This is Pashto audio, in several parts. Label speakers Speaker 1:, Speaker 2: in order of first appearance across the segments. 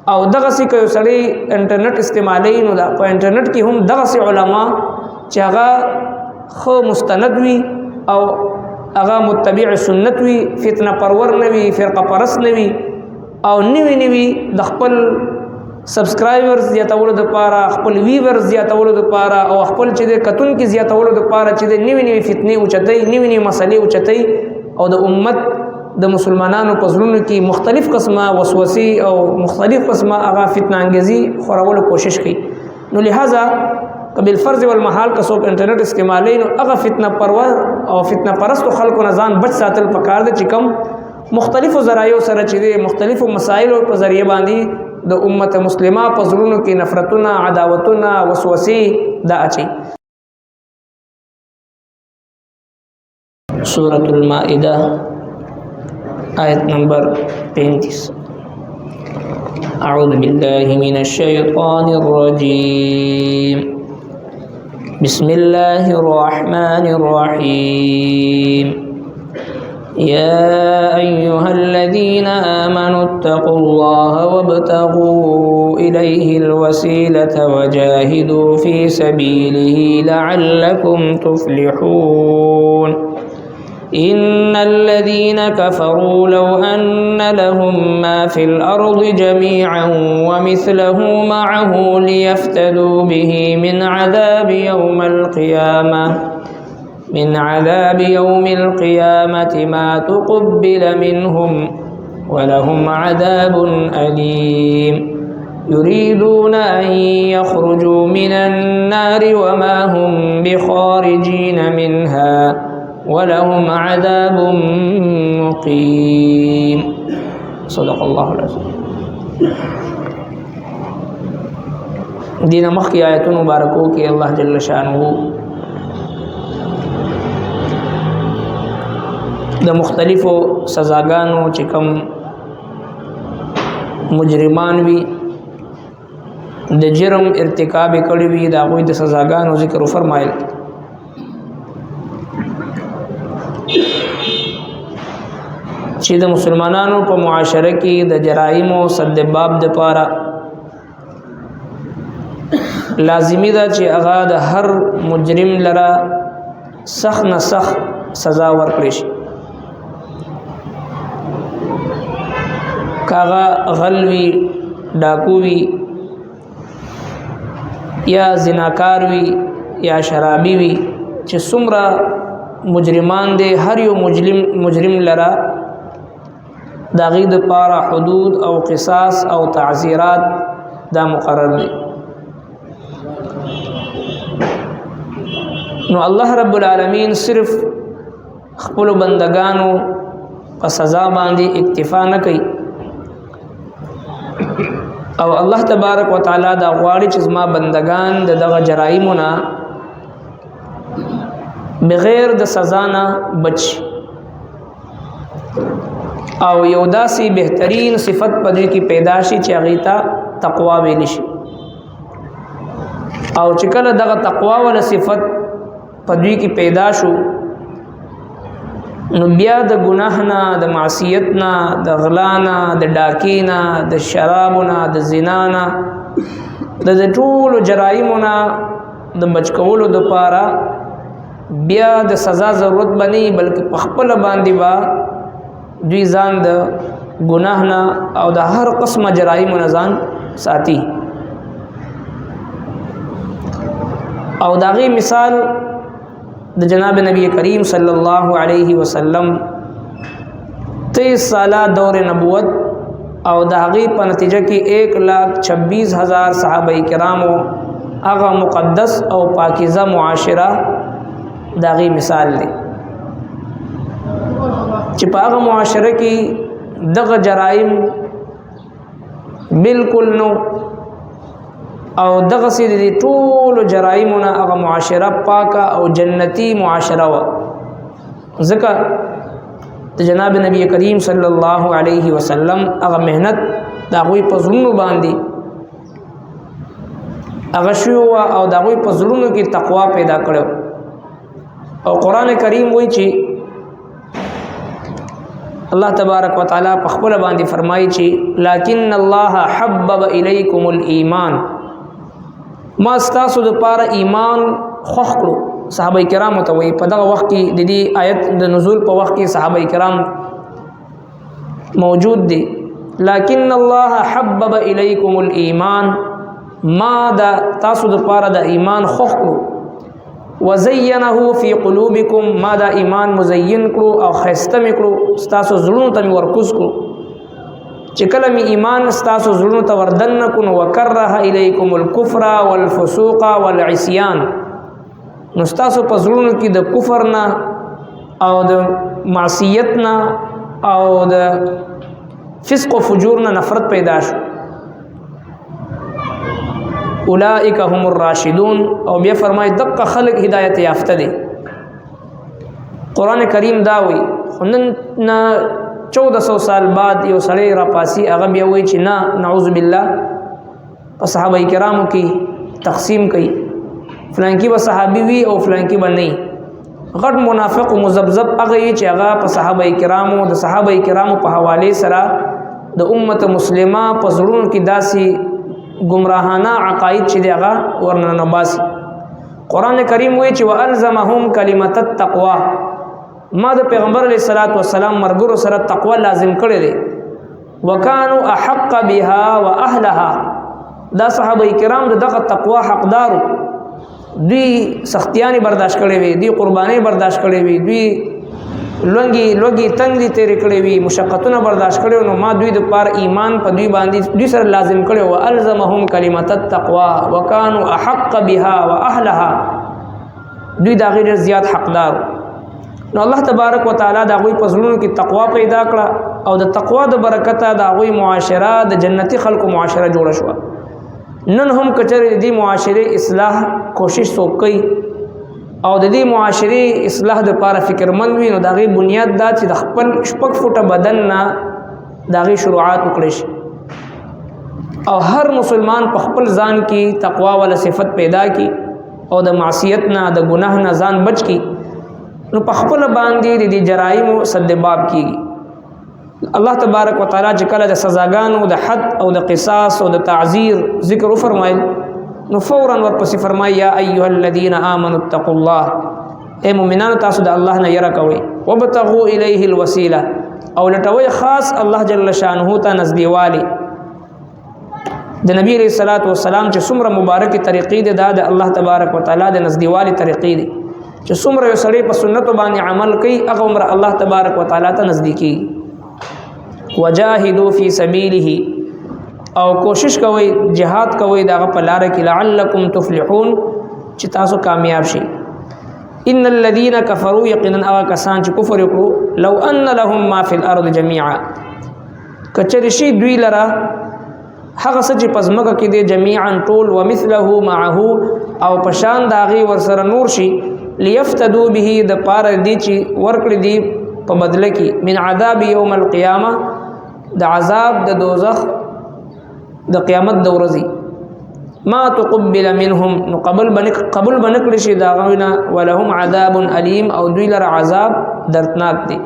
Speaker 1: او دغه سي کوي سړی انټرنیټ استعمالي نو دا په انټرنیټ کې هم دغه سي علما چې هغه خو مستند وي او هغه متبع سنت وي، فتنه پرور نه وي، فرقه پرست نه وي، او نوي د خپل سبسکرایبرز زیاتولو لپاره، خپل ویورز زیاتولو لپاره، او خپل چې د کتون کې زیاتولو لپاره چې د نوي فتنې اوچتای، نوي مسلې اوچتای، او د امت د مسلمانانو په زړونو کې مختلف قسمه وسوسې او مختلف قسمه هغه فتنه انګیزي خورولو کوشش کوي. نو لہذا قبل فرض والمحال که څوک انټرنیټ استعمالي نو هغه فتنه پرور او فتنه پرستو خلکو نه ځان بچ ساتل پکار دي، چې کوم مختلفو ذرایعو سره چې د مختلفو مسایلو په ذریعه باندې د امت مسلمه په زړونو کې نفرتونه، عداوتونه، وسوسې دا اچي. سورة المائده آیت نمبر 35. اعوذ بالله من الشیطان الرجیم. بسم الله الرحمن الرحيم. يا أيها الذين آمنوا اتقوا الله وابتغوا إليه الوسيلة وجاهدوا في سبيله لعلكم تفلحون. إن الذين كفروا لو أن لهم ما في الأرض جميعا ومثله معه ليفتدوا به من عذاب يوم القيامة ما تقبل منهم ولهم عذاب أليم. يريدون أن يخرجوا من النار وما هم بخارجين منها ولهم عذاب مقيم. صدق الله العظيم. دین مخی آیتون مبارکو کی اللہ جل شانہ د مختلفو سزاګانو چې کوم مجرمان وي د جرم ارتکاب کړي وي دا غوي د سزاګانو ذکر فرمایل. چې د مسلمانانو په معاشره کې د جرایم او سد باب د پاره لازمی ده چې هغه د هر مجرم لره سخت نه سخت سزا ورکړي شي. کاغه غلوی، ډاکووي، یا زناکار وي، یا شرابي وي، چې څومره مجرمان دي هر یو مجرم لره دا غي د پاره حدود او قصاص او تعزیرات دا مقرر دي. نو الله رب العالمین صرف خپل بندگانو په سزا باندې اکتفا نه کوي، او الله تبارک وتعالى دا غواړي چې زما بندگان د دغه جرایمونه بغیر د سزا نه بچ، او یو داسې بهترین صفت په دې کې پیدا شي چې هغه ته تقوا ویل شي. او چې کله دغه تقوا ول صفت په دې کې پیدا شو نو بیا د ګناه نه، د معصیت نه، د غلا نه، د ډاکې نه، د شراب نه، د زنا نه، د ټولو جرایمو نه د بچ کولو دپاره بیا د سزا ضرورت بنی، بلکې په خپله باندې با دوی ځان د ګناه نه او د هر قسمه جرایمو نه ځان ساتي. او د هغې مثال د جناب نبی کریم صلی الله علیه وسلم 23 ساله دور نبوت او د هغې په نتیجه کې 1,26,000 صحابه کرامو هغه مقدس او پاکیزه معاشره د هغې مثال دی چې په هغه معاشره کې دغه جرایم بالکل نو، او دغه سي د ټولو جرایمونه هغه معاشره پاکه او جنتی معاشره و. ځکه د جناب نبی کریم صلی الله علیه وسلم هغه مهنت د هغوی په زړونو باندې هغه شوی و او د هغوی په زړونو کې تقوا پیدا کړو. او قرآن کریم وایي چې الله تبارک وتعالى په خپل باندې فرمایي چې لکن الله حبب الیکم الایمان، ما ستاسو د پاره ایمان خوښ کړو. صحابه کرام ته وایي په دغه وخت کې د دې آیت د نزول په وخت کې صحابه کرام موجود دي. لکن الله حبب الیکم الایمان، ما دا تاسو د پاره د ایمان خوښ کړو. وزینه فی قلوبکم، ما دا ایمان مزین کړو او خیسته می کړو، ستاسو زړونو ته می ورکوز کړو. چې کله می ایمان ستاسو زړونو ته وردن نکو، وکره الیکم الکفر والفسوق والعصیان، نو ستاسو په زړونو کې د کفر نه او د معصیت نه او د فسق و فجور نه نفرت پیدا شو. اولئک هم الراشدون، او بیا فرمای دقه خلق هدایت یافته دي. قرآن کریم دا وی نن 1400 سال بعد یو سړی را پاسی هغه بیا وی چې نه نعوذ بالله په صحابه کرامو کې تقسیم کوي، فلان کې به صحابي وي او فلان کې به نه. غټ منافق او مزبذب هغه چې هغه په صحابه کرامو د صحابه کرامو په حواله سره د امت مسلمه په زړونو کې داسي گمراهانه عقاید چې دغه ورننه باسي. قران کریم وایي چې والزمهم کلمت التقوا، ما د پیغمبر علیه الصلاۃ والسلام مرګرو سره تقوا لازم کړی دی. وکانو احق بها واهلها، دا صحابه کرام دغه تقوا حقدارو، دوی سختیانی برداشت کړي وي، دوی قرباني برداشت کړي وي، دوی لوګي تنگ دي تیرې کړي وي، مشقتونه برداشت کړي. نو ما دوی د پار ایمان په دوی باندې دوی سره لازم کړي. او الزمهم کلمت التقوا وکانو احق بها واهلها، دوی دا غیر زیات حقدار. نو الله تبارک وتعالى دا غوي په زړونو کې تقوا پیدا کړه، او د تقوا د برکته دا غوي معاشره د جنتی خلکو معاشره جوړه شو. نن هم کچره دې معاشره اصلاح کوشش وکړي او د دې معاشري اصلاح د لپاره فکرمند وي، نو دا غي بنیاد دا چې د خپل شپږ فوټه بدن نه دا غي شروعات وکړي شي، او هر مسلمان په خپل ځان کې تقوا ولا صفت پیدا کی او د معصیت نه د ګناه نه ځان بچ کی، نو په خپل باندې د جرایم صد باب کیږي. الله تبارک وتعالى چې کله د سزاګانو د حد او د قصاص او د تعزیر ذکر فرمایل، نو فوراً ورپسې فرمای یا ایها الذین آمنوا اتقوا الله، اے مومنانو تاسو د الله نه یره کوئ. وابتغوا الیه الوسیله، او لټوي خاص الله جل شانه ته نزدېوالی. د نبی علیہ الصلوۃ والسلام چې څومره مبارکې طریقې دي دا د الله تبارک وتعالى د نزدېوالی طریقې دي، چې څومره یو سړی په سنتو باندې عمل کوي هغه عمر الله تبارک وتعالى ته نزدیکی. وجاهدوا فی سبیله، او کوشش کوي جهاد کوي دا په لار کې لعلکم تفلحون، چې تاسو کامیاب شي. ان الذين كفروا يقينا او کسان چې کفر وکړو لو ان لهم ما في الارض جميعا، کچری شي دوی لرا هغه څه چې پزماګه کې دي جميعا ټول، ومثله معه، او پشان داغي ورسره نور شي، ليفتدوا به د پاره دي چې ورکړي دي په بدله کې من عذاب يوم القيامه، د عذاب د دوزخ د قیامت د ورځې. ما تقبل منهم، نو قبول بنکړي شي دا غوینا، ولهم عذاب الیم، او دوی لره عذاب دردناک دی.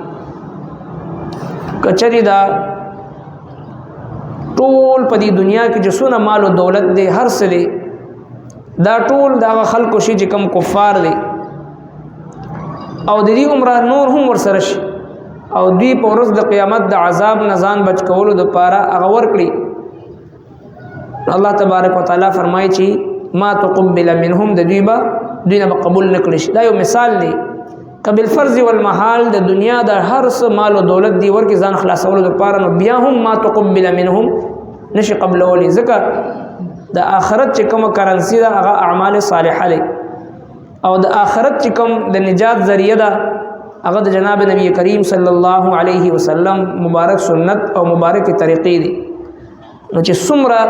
Speaker 1: کچری دا ټول په دې دنیا کې جسونه مال او دولت دی هر څه دی، دا ټول دا خلکو شي چې کم کفار دي، او د دې عمر نور هم ورسره شي، او دوی په ورځ د قیامت د عذاب نزان بچ کولو د پاره هغه ورکړي. الله تبارک وتعالى فرمایي چې ما تقبل منهم، د دوی نه قبول نکړي شي. دا یو مثال دی، قبل فرض والمحال د دنیا د هر څه مال او دولت دی ورکه ځان خلاصولو لپاره، نو بیا هم ما تقبل منهم نشي قبلولي، ځکه د آخرت چې کوم کرنسی دا هغه اعمال صالحه دی، او د آخرت چې کوم د نجات ذریعہ ده هغه د جناب نبی کریم صلی الله علیه وسلم مبارک سنت او مبارک طریقې دي. نو چې څومره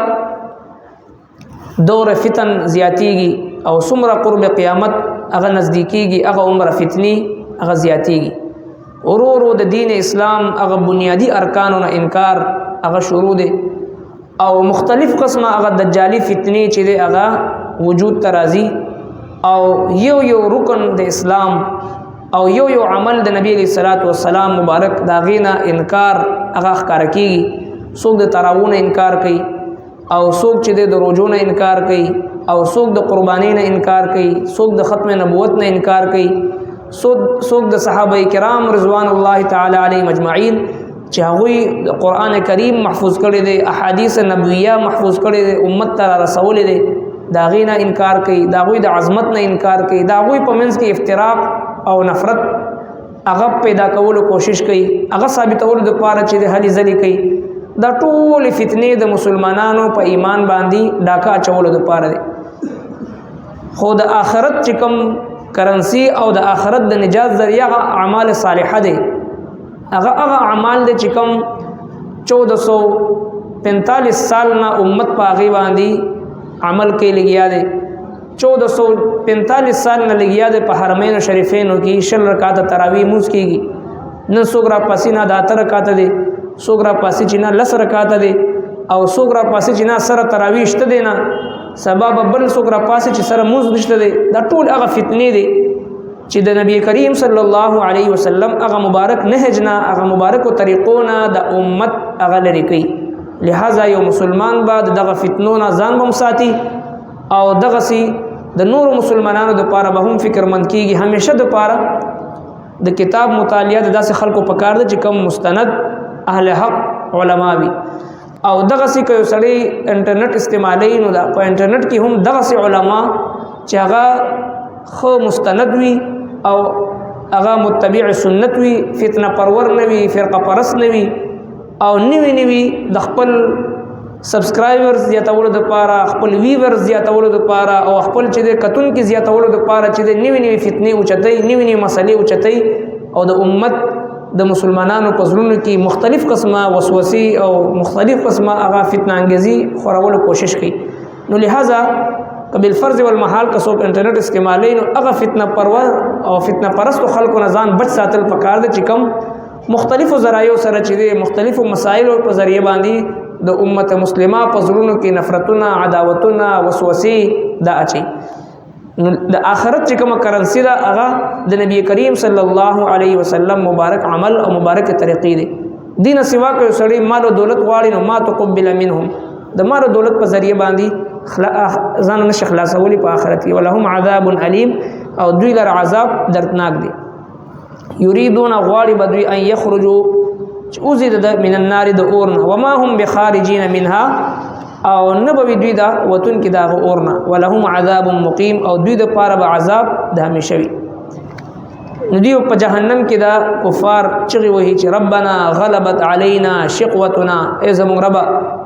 Speaker 1: دور فتن زیاتیږي او څومره قرب قیامت هغه نزدیکیږي، هغه عمر فتنی هغه زیاتیږي. ورو د دین اسلام هغه بنیادی ارکانو نه انکار هغه شروع دي، او مختلف قسمه هغه دجالی فتنی چې دی هغه وجود ترازی، او یو رکن د اسلام او یو عمل د نبی علیہ الصلوۃ والسلام مبارک دا غینا انکار هغه ښکار کیږي. څوک د تراوونه انکار کوي او څوک چې د روزو نه انکار کوي او څوک د قربانی نه انکار کوي، څوک د ختم نبوت نه انکار کوي، څوک د صحابه کرام رضوان الله تعالی علیهم اجمعین چې هغوی د قرآن کریم محفوظ کړي دي، احادیث نبویه محفوظ کړي دي، امت ته رسولي دي، دا غي نه انکار کوي، دا غوی د عظمت نه انکار کوي، دا غوی په منځ کې افتراق او نفرت هغه پیدا کولو کوشش کوي، هغه ثابتولو د پاره چې د هلي ځلي کوي. دا ټول فتنې د مسلمانانو په ایمان باندې ډاکا اچولو د پاره دي. خو د آخرت چې کوم کرنسی او د آخرت د نجات ذریعہ اعمال صالحه دي، هغه اعمال دي چې کوم 1445 سال نه امت په هغه باندې عمل کې لګیا دي. 1445 سال نه لګیا دي په حرمین شریفینو کې 6 رکعات تراویح مونږ کېږي. نن څوک را پسې نه د 8 رکعات دي، څوک را پسې چې نه 10 رکعات دي، او څوک را پسې چې نه سره تراویح شته دي نه سبب بل څوک را پسې چې سره مونږ نشته دي. دا ټول هغه فتنې دي چې د نبی کریم صلی الله علیه وسلم هغه مبارک نهج نه، هغه مبارک طریقو نه د امت هغه لري کوي. لہذا یو مسلمان بعد دغه فتنو نه ځان بم ساتي او دغه سي د نور مسلمانانو د پاره به هم فکرمند کیږي. همیشه د پاره د کتاب مطالعه د داسې خلکو په کار ده چې کوم مستند اهل حق علما وي، او دغه سي کوي سړی انټرنیټ استعمالي نو دا په انټرنیټ کې هم دغه سي علما چې هغه خو مستند وي او هغه متبع سنت وي، فتنه پرور نه وي، فرقه پرست نه وي، او نوی د خپل سبسکرایبرز زیاتولو د پاره، خپل ویورز زیاتولو د پاره، او خپل چې د کتون کې زیاتولو د پاره چې د نوی فتنې اوچتای، نوی مسلې اوچتای، او د امت د مسلمانانو په زړونو کې مختلف قسمه وسوسې او مختلف قسمه هغه فتنه انګیزي خورولو کوشش کوي. نو لہذا قبل فرض والمحال که څوک انټرنیټ استعمالي نو هغه فتنه پرور او فتنه پرستو خلکو نه ځان بچ ساتل پکار دي چې کوم مختلفو ذرایعو سره چې د مختلفو مسایلو په ذریعہ باندې د امت مسلمه په زړونو کې نفرتونه، عداوتونه، وسوسې دا اچي. نو د آخرت چې کومه کرنسی ده هغه د نبی کریم صلی الله علیه وسلم مبارک عمل او مبارک طریقې دي. دین سوا که سړی مال او دولت غواړي نو ما تقبل منهم، د مال او دولت په ذریعہ باندې ځان نشي خلاصولي په آخرت کې. ولهم عذاب علیم، او دوی لر عذاب دردناک دی. یریدون غواړي بدوی ان یخرجوا اوزید من النار د اورنا، وما هم بخارجین منها، او نبوی دوی دا وتون کې دا اورنا. ولهم عذاب مقیم، او دوی د پاره به عذاب د همیشه وي. نو دوی په جهنم کې دا کفار چغي وهي چې ربنا غلبت علینا شقوتنا، ای زمون رب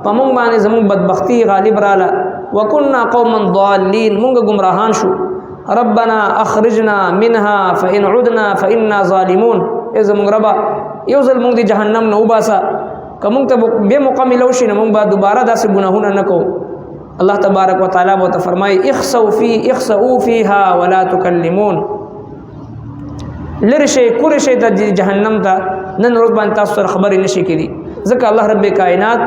Speaker 1: په مونږ باندې زمون بدبختی غالب رااله، وکنا قوما ضالین، مونږ گمراهان شو. ربنا اخرجنا منها فإن عدنا فإنا ظالمون، ای زمون رب یو ځل مونږ د جهنم نه وباسه، که مونږ ته به مکمل وشي نو مونږ به دوباره داسې ګناهونه نه کوو. الله تبارک وتعالی به فرمایي اخسؤوا فيها ولا تكلمون، لری شي کور شي د جهنم ته نن ورځ باندې تاسو سره خبرې نشي کېدی، ځکه الله رب کائنات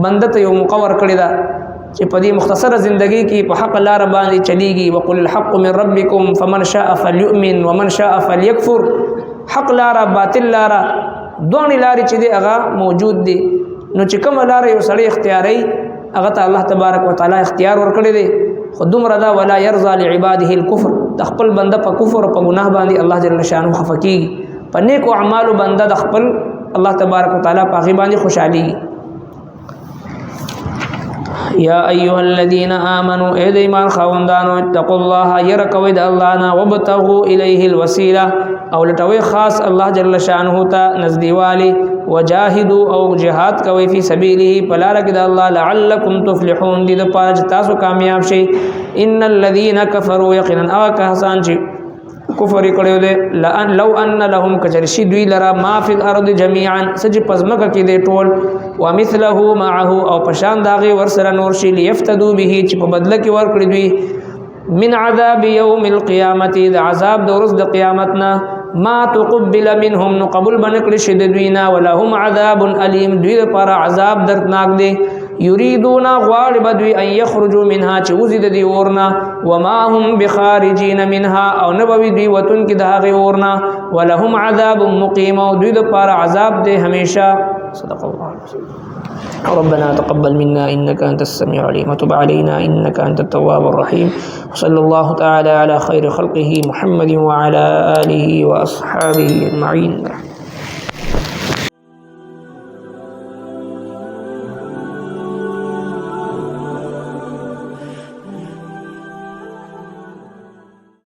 Speaker 1: بنده ته یو مقرر کړی دا چې په دې مختصره ژوندۍ کې په حق لار باندې چلیږي. وقل الحق من ربكم فمن شاء فليؤمن ومن شاء فليكفر. حق لار باطل لار دوه لارې چې دی هغه موجود دي. نو چې کوم لار یو سړی اختیاري هغه ته الله تبارک وتعالى اختیار ورکړي دي. خو دومره دا ولا يرضى لعباده الكفر، د خپل بنده په کفر او په ګناه باندې الله جل شانه خفقي، په نیکو اعمالو بنده د خپل الله تبارک وتعالى په غي باندې خوشالي. یا ایها الذین آمنوا، اے د ایمان خاوندانو، اتقوا الله، يرکوي د الله نه، وبتغوا الیه الوسیله، او لټوي خاص الله جل شانه ته نزدېوالی، وجاهدوا او جهاد کوي فی سبیله پلار کې د الله، لعلکم تفلحون، دې د پاره تاسو کامیاب شئ. ان الذين كفروا یقینا کسان چې کفر کړو دي، لو ان لهم کجرشی دوی لرا ما فی الارض جميعا، سج پزمکه کې دي ټول، ومثله معه، او پشان داغه ور سره نور شي، ليفتدوا به چې په بدله کې ور کړی دوی، من عذاب یوم القیامت، د عذاب د ورځ د قیامتنا، ما تقبل منهم، نو قبول بنکړي شي د دوی نه، ولهم عذاب الیم، دوی لپاره عذاب دردناک دی. یریدون غواړي بدوی ان یخرجوا منها چې وزید دی اورنا وما هم بخارجین منها او نبوی دی وتن کې د هغه اورنا ولهم عذاب مقیم او دوی د پاره عذاب دی همیشه. صدق الله العظیم. ربنا تقبل منا إنك أنت السميع العليم وتب علينا إنك أنت التواب الرحيم. وصلى الله تعالى على خير خلقه محمد وعلى آله وأصحابه أجمعين.